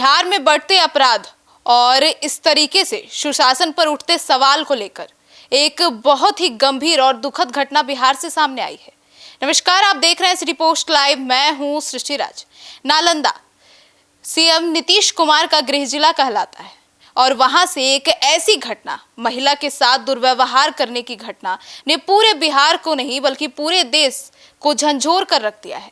बिहार में बढ़ते अपराध और इस तरीके से सुशासन पर उठते सवाल को लेकर एक बहुत ही गंभीर और दुखद घटना बिहार से सामने आई है। नमस्कार, आप देख रहे हैं सिटी पोस्ट लाइव। मैं हूं सृष्टि राज। नालंदा सीएम नीतीश कुमार का गृह जिला कहलाता है और वहां से एक ऐसी घटना, महिला के साथ दुर्व्यवहार करने की घटना ने पूरे बिहार को नहीं बल्कि पूरे देश को झंझोर कर रख दिया है।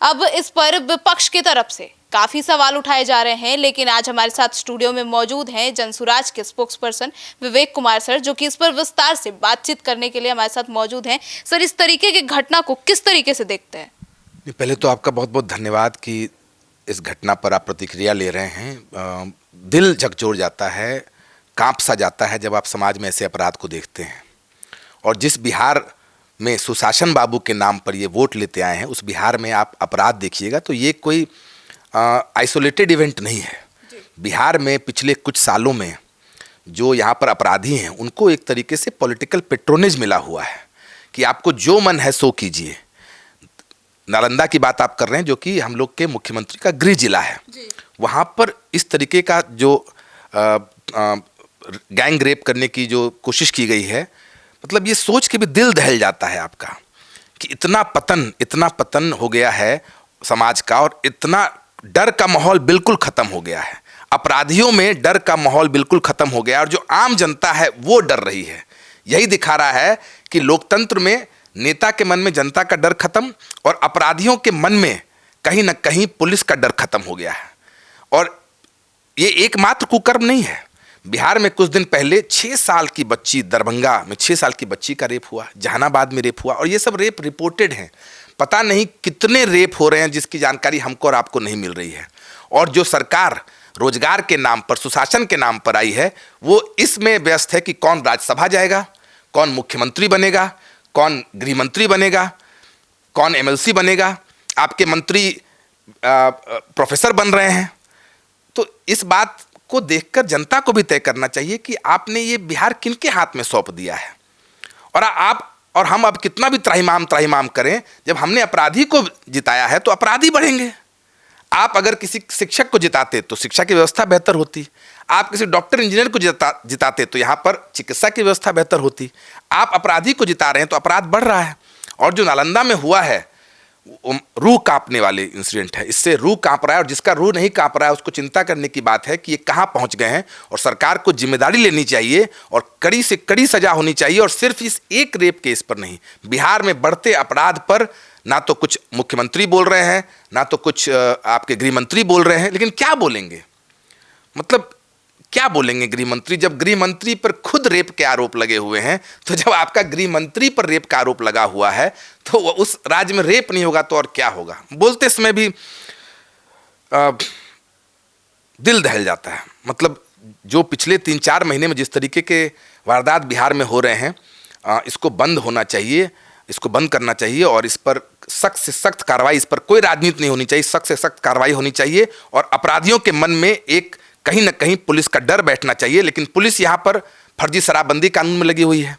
अब इस पर विपक्ष की तरफ से काफी सवाल उठाए जा रहे हैं, लेकिन आज हमारे साथ स्टूडियो में मौजूद हैं जनसुराज के spokes person Vivek Kumar sir, जो कि इस पर विस्तार से बातचीत करने के लिए हमारे साथ मौजूद हैं। सर, इस तरीके की घटना को किस तरीके से देखते हैं? पहले तो आपका बहुत बहुत धन्यवाद कि इस घटना पर आप प्रतिक्रिया ले रहे हैं। दिल झकझोर जाता है, कांप सा जाता है जब आप समाज में ऐसे अपराध को देखते हैं। और जिस बिहार में सुशासन बाबू के नाम पर ये वोट लेते आए हैं, उस बिहार में आप अपराध देखिएगा तो ये कोई आइसोलेटेड इवेंट नहीं है। बिहार में पिछले कुछ सालों में जो यहाँ पर अपराधी हैं, उनको एक तरीके से पॉलिटिकल पेट्रोनेज मिला हुआ है कि आपको जो मन है सो कीजिए। नालंदा की बात आप कर रहे हैं, जो कि हम लोग के मुख्यमंत्री का गृह जिला है। वहाँ पर इस तरीके का जो गैंग रेप करने की जो कोशिश की गई है, मतलब ये सोच के भी दिल दहल जाता है आपका कि इतना पतन हो गया है समाज का, और इतना डर का माहौल बिल्कुल खत्म हो गया है। अपराधियों में डर का माहौल बिल्कुल खत्म हो गया और जो आम जनता है वो डर रही है। यही दिखा रहा है कि लोकतंत्र में नेता के मन में जनता का डर खत्म और अपराधियों के मन में कहीं ना कहीं पुलिस का डर खत्म हो गया है। और ये एकमात्र कुकर्म नहीं है। बिहार में कुछ दिन पहले 6 साल की बच्ची, दरभंगा में 6 साल की बच्ची का रेप हुआ, जहानाबाद में रेप हुआ, और ये सब रेप रिपोर्टेड हैं। पता नहीं कितने रेप हो रहे हैं जिसकी जानकारी हमको और आपको नहीं मिल रही है। और जो सरकार रोजगार के नाम पर, सुशासन के नाम पर आई है, वो इसमें व्यस्त है कि कौन राज्यसभा जाएगा, कौन मुख्यमंत्री बनेगा, कौन गृह मंत्री बनेगा, कौन एमएलसी बनेगा। आपके मंत्री प्रोफेसर बन रहे हैं। तो इस बात को देखकर जनता को भी तय करना चाहिए कि आपने ये बिहार किनके हाथ में सौंप दिया है। और आप और हम अब कितना भी त्राहिमाम करें, जब हमने अपराधी को जिताया है तो अपराधी बढ़ेंगे। आप अगर किसी शिक्षक को जिताते तो शिक्षा की व्यवस्था बेहतर होती। आप किसी डॉक्टर इंजीनियर को जिताते तो यहाँ पर चिकित्सा की व्यवस्था बेहतर होती। आप अपराधी को जिता रहे हैं तो अपराध बढ़ रहा है। और जो नालंदा में हुआ है, रूह कांपने वाले इंसिडेंट है। इससे रूह कांप रहा है, और जिसका रूह नहीं कांप रहा है उसको चिंता करने की बात है कि ये कहाँ पहुँच गए हैं। और सरकार को जिम्मेदारी लेनी चाहिए और कड़ी से कड़ी सजा होनी चाहिए। और सिर्फ इस एक रेप केस पर नहीं, बिहार में बढ़ते अपराध पर ना तो कुछ मुख्यमंत्री बोल रहे हैं, ना तो कुछ आपके गृह मंत्री बोल रहे हैं। लेकिन क्या बोलेंगे, मतलब क्या बोलेंगे गृह मंत्री, जब गृह मंत्री पर खुद रेप के आरोप लगे हुए हैं। तो जब आपका गृह मंत्री पर रेप का आरोप लगा हुआ है तो उस राज्य में रेप नहीं होगा तो और क्या होगा। बोलते समय भी दिल दहल जाता है। मतलब जो पिछले 3-4 महीने में जिस तरीके के वारदात बिहार में हो रहे हैं, इसको बंद होना चाहिए, इसको बंद करना चाहिए। और इस पर सख्त से सख्त कार्रवाई, इस पर कोई राजनीति नहीं होनी चाहिए, सख्त से सख्त कार्रवाई होनी चाहिए। और अपराधियों के मन में एक कहीं ना कहीं पुलिस का डर बैठना चाहिए। लेकिन पुलिस यहाँ पर फर्जी शराबबंदी कानून में लगी हुई है,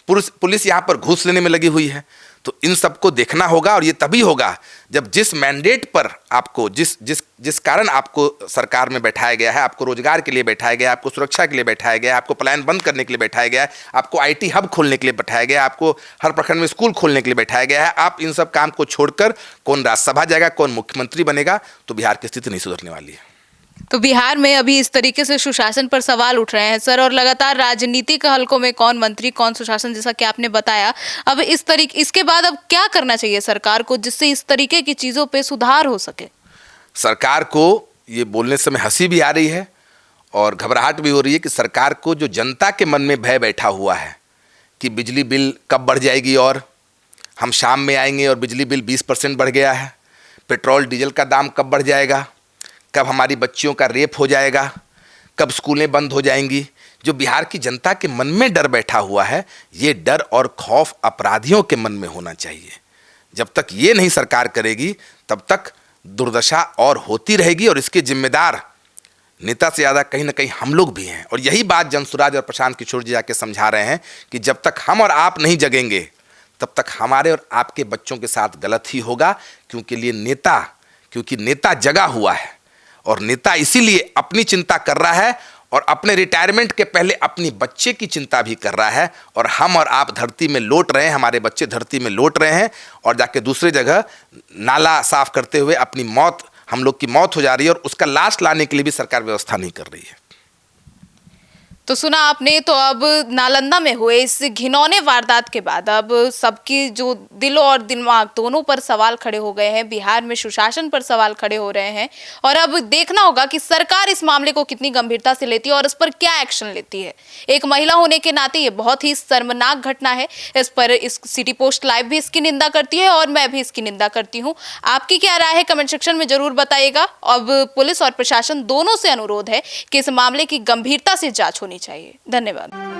पुलिस यहाँ पर घूस लेने में लगी हुई है। तो इन सबको देखना होगा। और ये तभी होगा जब जिस मैंडेट पर आपको, जिस कारण आपको सरकार में बैठाया गया है, आपको रोजगार के लिए बैठाया गया है, आपको सुरक्षा के लिए बैठाया गया है, आपको पलायन बंद करने के लिए बैठाया गया है, आपको आईटी हब खोलने के लिए बैठाया गया है, आपको हर प्रखंड में स्कूल खोलने के लिए बैठाया गया है, आप इन सब काम को छोड़कर कौन राज्यसभा जाएगा, कौन मुख्यमंत्री बनेगा, तो बिहार की स्थिति नहीं सुधरने वाली है। तो बिहार में अभी इस तरीके से सुशासन पर सवाल उठ रहे हैं सर, और लगातार राजनीतिक हलकों में कौन मंत्री कौन सुशासन, जैसा कि आपने बताया। अब इसके बाद अब क्या करना चाहिए सरकार को, जिससे इस तरीके की चीजों पे सुधार हो सके? सरकार को ये बोलने समय हंसी भी आ रही है और घबराहट भी हो रही है कि सरकार को जो जनता के मन में भय बैठा हुआ है कि बिजली बिल कब बढ़ जाएगी और हम शाम में आएंगे और बिजली बिल 20% बढ़ गया है, पेट्रोल डीजल का दाम कब बढ़ जाएगा, कब हमारी बच्चियों का रेप हो जाएगा, कब स्कूलें बंद हो जाएंगी। जो बिहार की जनता के मन में डर बैठा हुआ है, ये डर और खौफ अपराधियों के मन में होना चाहिए। जब तक ये नहीं सरकार करेगी तब तक दुर्दशा और होती रहेगी। और इसके जिम्मेदार नेता से ज़्यादा कहीं ना कहीं हम लोग भी हैं। और यही बात जनसुराज और प्रशांत किशोर जी जाके समझा रहे हैं कि जब तक हम और आप नहीं जगेंगे तब तक हमारे और आपके बच्चों के साथ गलत ही होगा। क्योंकि नेता जगा हुआ है और नेता इसीलिए अपनी चिंता कर रहा है और अपने रिटायरमेंट के पहले अपनी बच्चे की चिंता भी कर रहा है, और हम और आप धरती में लौट रहे हैं, हमारे बच्चे धरती में लौट रहे हैं और जाके दूसरी जगह नाला साफ करते हुए अपनी मौत, हम लोग की मौत हो जा रही है, और उसका लाश लाने के लिए भी सरकार व्यवस्था नहीं कर रही है। तो सुना आपने। तो अब नालंदा में हुए इस घिनौने वारदात के बाद अब सबकी जो दिलो और दिमाग दोनों पर सवाल खड़े हो गए हैं। बिहार में सुशासन पर सवाल खड़े हो रहे हैं और अब देखना होगा कि सरकार इस मामले को कितनी गंभीरता से लेती है और इस पर क्या एक्शन लेती है। एक महिला होने के नाते ये बहुत ही शर्मनाक घटना है। इस पर इस सिटी पोस्ट लाइव भी इसकी निंदा करती है और मैं भी इसकी निंदा करती हूँ। आपकी क्या राय है कमेंट सेक्शन में जरूर बताइएगा। अब पुलिस और प्रशासन दोनों से अनुरोध है कि इस मामले की गंभीरता से जांच होनी चाहिए। धन्यवाद।